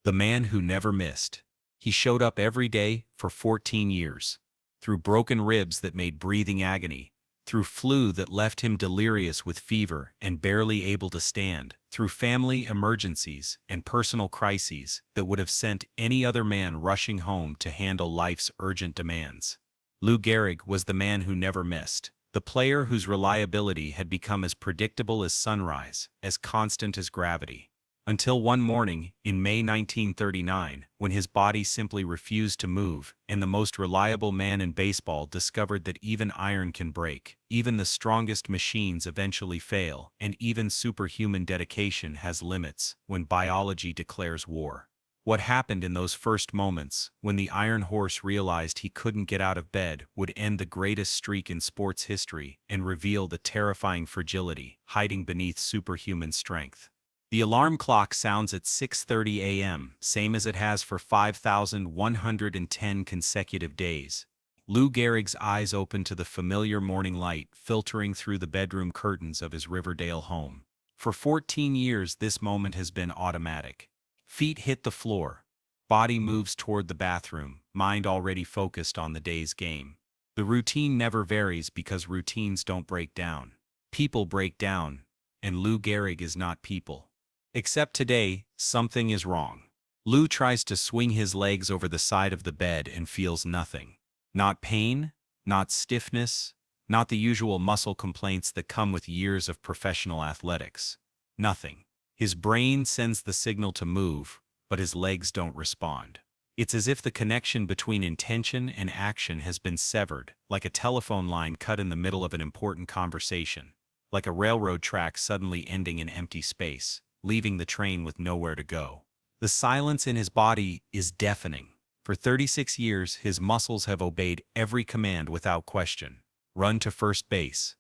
The man who never missed. He showed up every day for 14 years. Through broken ribs that made breathing agony. Through flu that left him delirious with fever and barely able to stand. Through family emergencies and personal crises that would have sent any other man rushing home to handle life's urgent demands. Lou Gehrig was the man who never missed. The player whose reliability had become as predictable as sunrise, as constant as gravity. Until one morning, in May 1939, when his body simply refused to move, and the most reliable man in baseball discovered that even iron can break, even the strongest machines eventually fail, and even superhuman dedication has limits when biology declares war. What happened in those first moments, when the Iron Horse realized he couldn't get out of bed, would end the greatest streak in sports history and reveal the terrifying fragility hiding beneath superhuman strength. The alarm clock sounds at 6:30 a.m., same as it has for 5,110 consecutive days. Lou Gehrig's eyes open to the familiar morning light filtering through the bedroom curtains of his Riverdale home. For 14 years this moment has been automatic. Feet hit the floor. Body moves toward the bathroom, mind already focused on the day's game. The routine never varies because routines don't break down. People break down, and Lou Gehrig is not people. Except today, something is wrong. Lou tries to swing his legs over the side of the bed and feels nothing. Not pain, not stiffness, not the usual muscle complaints that come with years of professional athletics. Nothing. His brain sends the signal to move, but his legs don't respond. It's as if the connection between intention and action has been severed, like a telephone line cut in the middle of an important conversation, like a railroad track suddenly ending in empty space, leaving the train with nowhere to go. The silence in his body is deafening. For 36 years, his muscles have obeyed every command without question. Run to first base.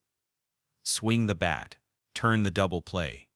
Swing the bat. Turn the double play.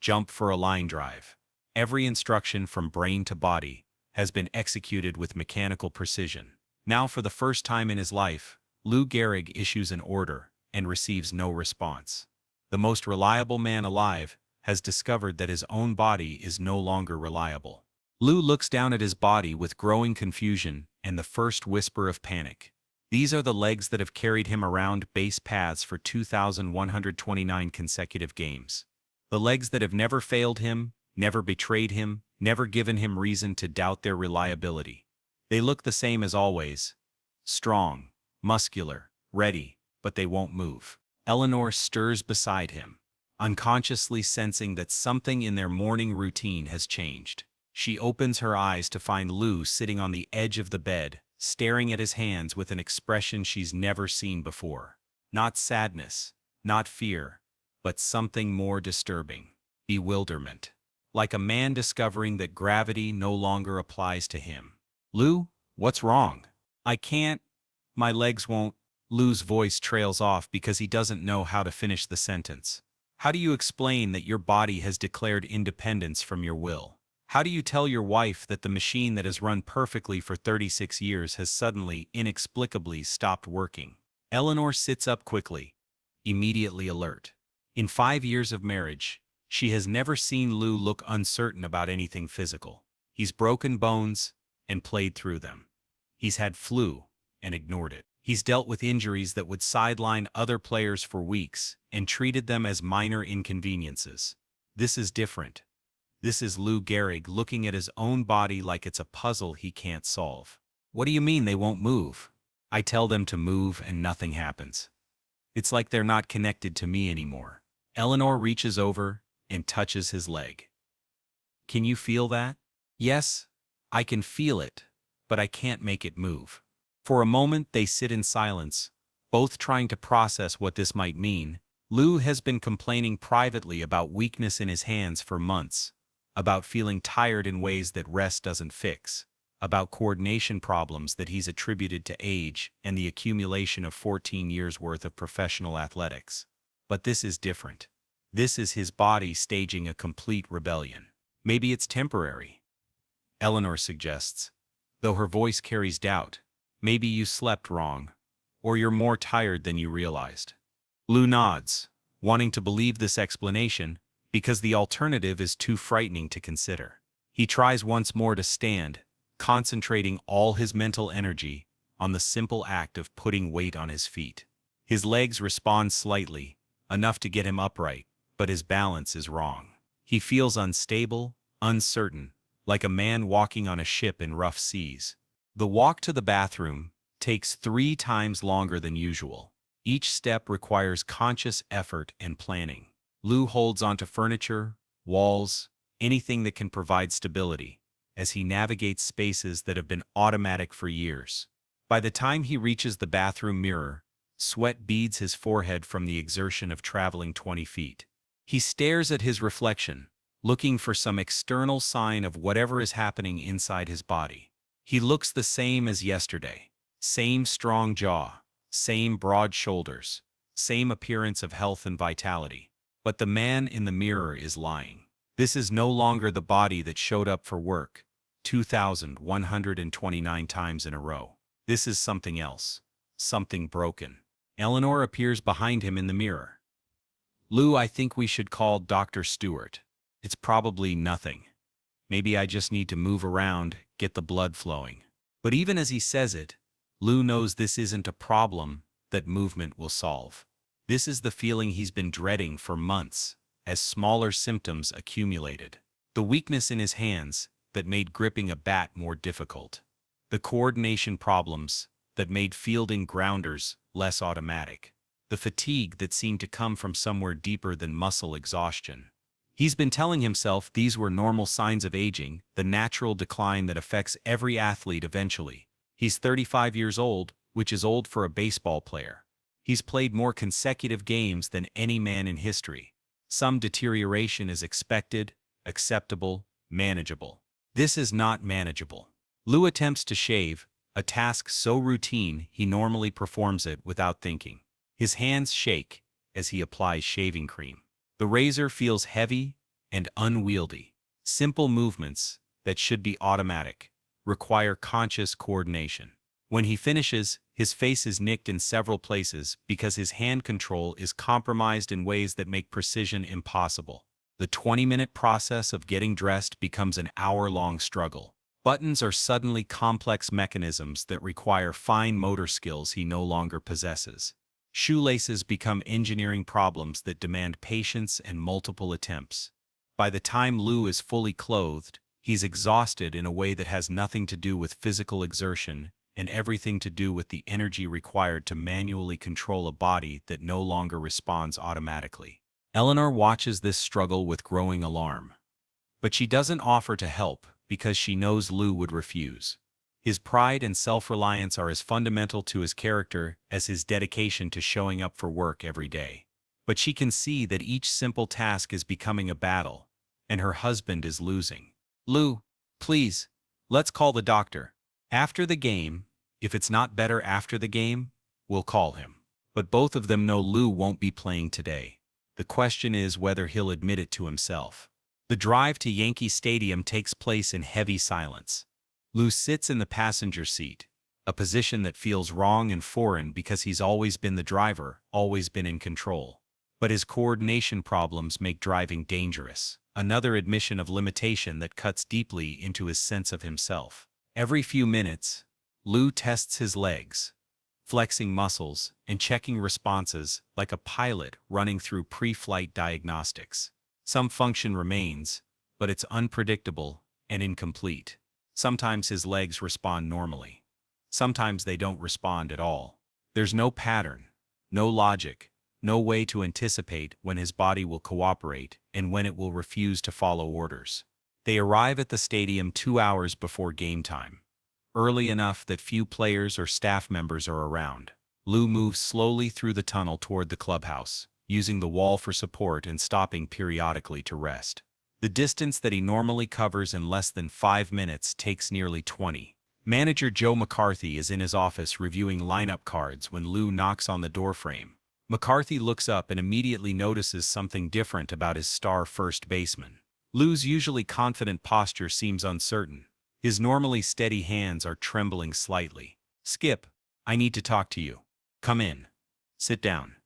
Jump for a line drive. Every instruction from brain to body has been executed with mechanical precision. Now for the first time in his life, Lou Gehrig issues an order and receives no response. The most reliable man alive has discovered that his own body is no longer reliable. Lou looks down at his body with growing confusion and the first whisper of panic. These are the legs that have carried him around base paths for 2,129 consecutive games. The legs that have never failed him, never betrayed him, never given him reason to doubt their reliability. They look the same as always. Strong, muscular, ready, but they won't move. Eleanor stirs beside him, unconsciously sensing that something in their morning routine has changed. She opens her eyes to find Lou sitting on the edge of the bed, staring at his hands with an expression she's never seen before. Not sadness, not fear, but something more disturbing. Bewilderment. Like a man discovering that gravity no longer applies to him. Lou, what's wrong? I can't. My legs won't. Lou's voice trails off because he doesn't know how to finish the sentence. How do you explain that your body has declared independence from your will? How do you tell your wife that the machine that has run perfectly for 36 years has suddenly, inexplicably stopped working? Eleanor sits up quickly, immediately alert. In 5 years of marriage, she has never seen Lou look uncertain about anything physical. He's broken bones and played through them. He's had flu and ignored it. He's dealt with injuries that would sideline other players for weeks and treated them as minor inconveniences. This is different. This is Lou Gehrig looking at his own body like it's a puzzle he can't solve. What do you mean they won't move? I tell them to move and nothing happens. It's like they're not connected to me anymore. Eleanor reaches over and touches his leg. Can you feel that? Yes, I can feel it, but I can't make it move. For a moment they sit in silence, both trying to process what this might mean. Lou has been complaining privately about weakness in his hands for months, about feeling tired in ways that rest doesn't fix, about coordination problems that he's attributed to age and the accumulation of 14 years' worth of professional athletics. But this is different. This is his body staging a complete rebellion. Maybe it's temporary, Eleanor suggests, though her voice carries doubt. Maybe you slept wrong, or you're more tired than you realized. Lou nods, wanting to believe this explanation, because the alternative is too frightening to consider. He tries once more to stand, concentrating all his mental energy on the simple act of putting weight on his feet. His legs respond slightly, enough to get him upright, but his balance is wrong. He feels unstable, uncertain, like a man walking on a ship in rough seas. The walk to the bathroom takes 3 times longer than usual. Each step requires conscious effort and planning. Lou holds onto furniture, walls, anything that can provide stability, as he navigates spaces that have been automatic for years. By the time he reaches the bathroom mirror, sweat beads his forehead from the exertion of traveling 20 feet. He stares at his reflection, looking for some external sign of whatever is happening inside his body. He looks the same as yesterday. Same strong jaw, same broad shoulders, same appearance of health and vitality. But the man in the mirror is lying. This is no longer the body that showed up for work 2,129 times in a row. This is something else. Something broken. Eleanor appears behind him in the mirror. Lou, I think we should call Dr. Stewart. It's probably nothing. Maybe I just need to move around, get the blood flowing. But even as he says it, Lou knows this isn't a problem that movement will solve. This is the feeling he's been dreading for months, as smaller symptoms accumulated. The weakness in his hands that made gripping a bat more difficult. The coordination problems that made fielding grounders less automatic. The fatigue that seemed to come from somewhere deeper than muscle exhaustion. He's been telling himself these were normal signs of aging, the natural decline that affects every athlete eventually. He's 35 years old, which is old for a baseball player. He's played more consecutive games than any man in history. Some deterioration is expected, acceptable, manageable. This is not manageable. Lou attempts to shave, a task so routine he normally performs it without thinking. His hands shake as he applies shaving cream. The razor feels heavy and unwieldy. Simple movements that should be automatic require conscious coordination. When he finishes, his face is nicked in several places because his hand control is compromised in ways that make precision impossible. The 20-minute process of getting dressed becomes an hour-long struggle. Buttons are suddenly complex mechanisms that require fine motor skills he no longer possesses. Shoelaces become engineering problems that demand patience and multiple attempts. By the time Lou is fully clothed, he's exhausted in a way that has nothing to do with physical exertion and everything to do with the energy required to manually control a body that no longer responds automatically. Eleanor watches this struggle with growing alarm. But she doesn't offer to help because she knows Lou would refuse. His pride and self-reliance are as fundamental to his character as his dedication to showing up for work every day. But she can see that each simple task is becoming a battle, and her husband is losing. Lou, please, let's call the doctor. After the game, if it's not better after the game, we'll call him. But both of them know Lou won't be playing today. The question is whether he'll admit it to himself. The drive to Yankee Stadium takes place in heavy silence. Lou sits in the passenger seat, a position that feels wrong and foreign because he's always been the driver, always been in control. But his coordination problems make driving dangerous, another admission of limitation that cuts deeply into his sense of himself. Every few minutes, Lou tests his legs, flexing muscles and checking responses like a pilot running through pre-flight diagnostics. Some function remains, but it's unpredictable and incomplete. Sometimes his legs respond normally. Sometimes they don't respond at all. There's no pattern, no logic, no way to anticipate when his body will cooperate and when it will refuse to follow orders. They arrive at the stadium 2 hours before game time, early enough that few players or staff members are around. Lou moves slowly through the tunnel toward the clubhouse, using the wall for support and stopping periodically to rest. The distance that he normally covers in less than 5 minutes takes nearly 20. Manager Joe McCarthy is in his office reviewing lineup cards when Lou knocks on the doorframe. McCarthy looks up and immediately notices something different about his star first baseman. Lou's usually confident posture seems uncertain. His normally steady hands are trembling slightly. "Skip, I need to talk to you." "Come in. Sit down.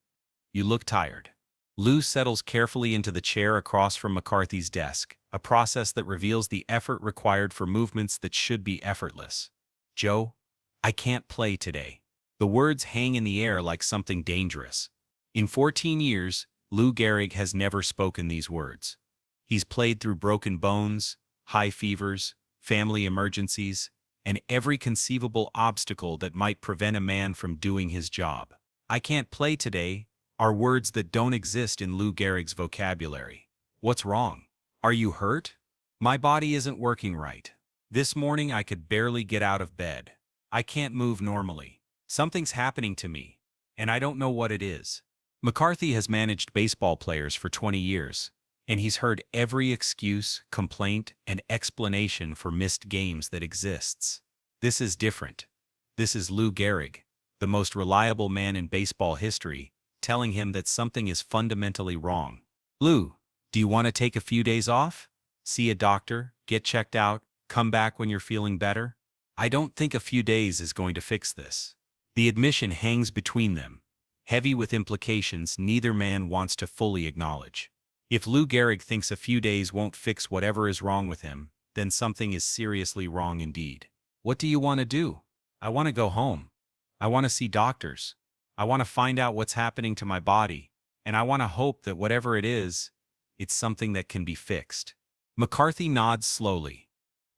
You look tired." Lou settles carefully into the chair across from McCarthy's desk, a process that reveals the effort required for movements that should be effortless. "Joe, I can't play today." The words hang in the air like something dangerous. In 14 years, Lou Gehrig has never spoken these words. He's played through broken bones, high fevers, family emergencies, and every conceivable obstacle that might prevent a man from doing his job. "I can't play today" are words that don't exist in Lou Gehrig's vocabulary. What's wrong? Are you hurt? "My body isn't working right. This morning I could barely get out of bed. I can't move normally. Something's happening to me, and I don't know what it is." McCarthy has managed baseball players for 20 years, and he's heard every excuse, complaint, and explanation for missed games that exists. This is different. This is Lou Gehrig, the most reliable man in baseball history, telling him that something is fundamentally wrong. "Lou, do you want to take a few days off? See a doctor, get checked out, come back when you're feeling better?" "I don't think a few days is going to fix this." The admission hangs between them, heavy with implications neither man wants to fully acknowledge. If Lou Gehrig thinks a few days won't fix whatever is wrong with him, then something is seriously wrong indeed. "What do you want to do?" "I want to go home. I want to see doctors. I want to find out what's happening to my body, and I want to hope that whatever it is, it's something that can be fixed." McCarthy nods slowly.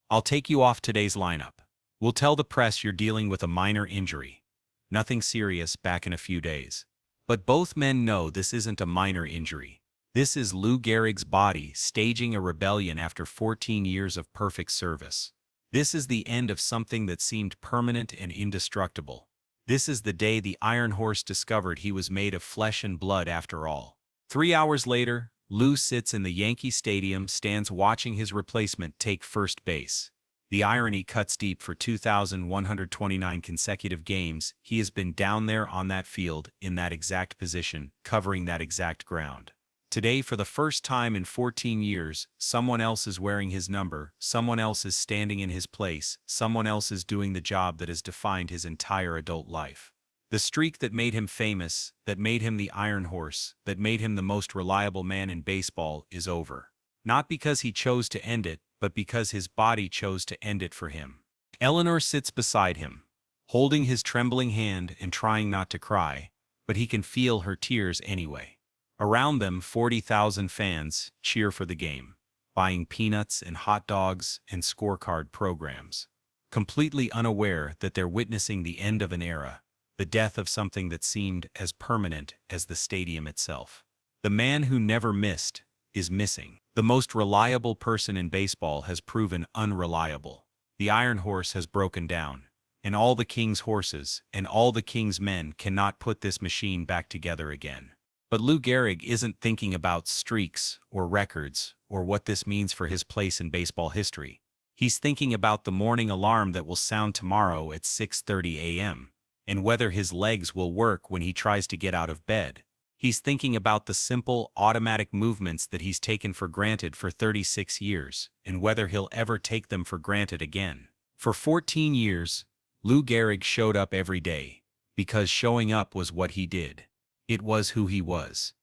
"I'll take you off today's lineup. We'll tell the press you're dealing with a minor injury. Nothing serious, back in a few days." But both men know this isn't a minor injury. This is Lou Gehrig's body staging a rebellion after 14 years of perfect service. This is the end of something that seemed permanent and indestructible. This is the day the Iron Horse discovered he was made of flesh and blood after all. 3 hours later, Lou sits in the Yankee Stadium, stands watching his replacement take first base. The irony cuts deep. For 2,129 consecutive games, he has been down there on that field, in that exact position, covering that exact ground. Today, for the first time in 14 years, someone else is wearing his number, someone else is standing in his place, someone else is doing the job that has defined his entire adult life. The streak that made him famous, that made him the Iron Horse, that made him the most reliable man in baseball, is over. Not because he chose to end it, but because his body chose to end it for him. Eleanor sits beside him, holding his trembling hand and trying not to cry, but he can feel her tears anyway. Around them, 40,000 fans cheer for the game, buying peanuts and hot dogs and scorecard programs, completely unaware that they're witnessing the end of an era, the death of something that seemed as permanent as the stadium itself. The man who never missed is missing. The most reliable person in baseball has proven unreliable. The Iron Horse has broken down, and all the King's horses and all the King's men cannot put this machine back together again. But Lou Gehrig isn't thinking about streaks or records or what this means for his place in baseball history. He's thinking about the morning alarm that will sound tomorrow at 6:30 a.m. and whether his legs will work when he tries to get out of bed. He's thinking about the simple, automatic movements that he's taken for granted for 36 years and whether he'll ever take them for granted again. For 14 years, Lou Gehrig showed up every day because showing up was what he did. It was who he was.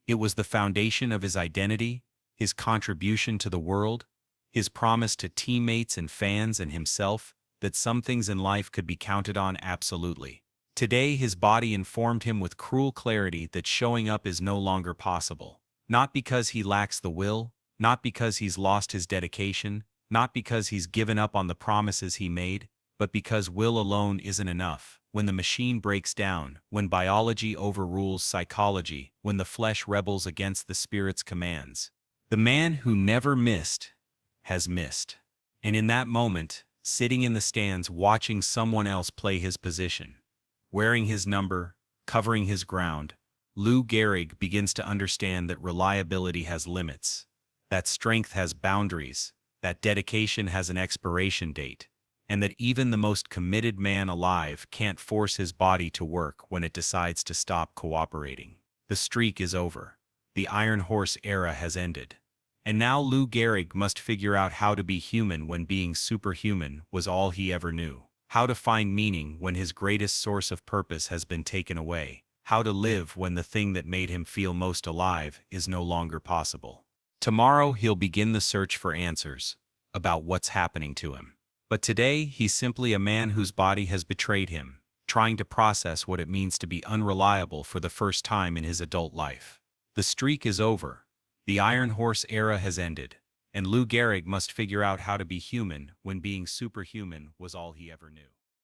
It was the foundation of his identity, his contribution to the world, his promise to teammates and fans and himself that some things in life could be counted on absolutely. Today, his body informed him with cruel clarity that showing up is no longer possible. Not because he lacks the will, not because he's lost his dedication, not because he's given up on the promises he made, but because will alone isn't enough. When the machine breaks down, when biology overrules psychology, when the flesh rebels against the spirit's commands, the man who never missed has missed. And in that moment, sitting in the stands watching someone else play his position, wearing his number, covering his ground, Lou Gehrig begins to understand that reliability has limits, that strength has boundaries, that dedication has an expiration date, and that even the most committed man alive can't force his body to work when it decides to stop cooperating. The streak is over. The Iron Horse era has ended. And now Lou Gehrig must figure out how to be human when being superhuman was all he ever knew. How to find meaning when his greatest source of purpose has been taken away. how to live when the thing that made him feel most alive is no longer possible. Tomorrow he'll begin the search for answers about what's happening to him. But today he's simply a man whose body has betrayed him, trying to process what it means to be unreliable for the first time in his adult life. The streak is over. The Iron Horse era has ended, and Lou Gehrig must figure out how to be human when being superhuman was all he ever knew.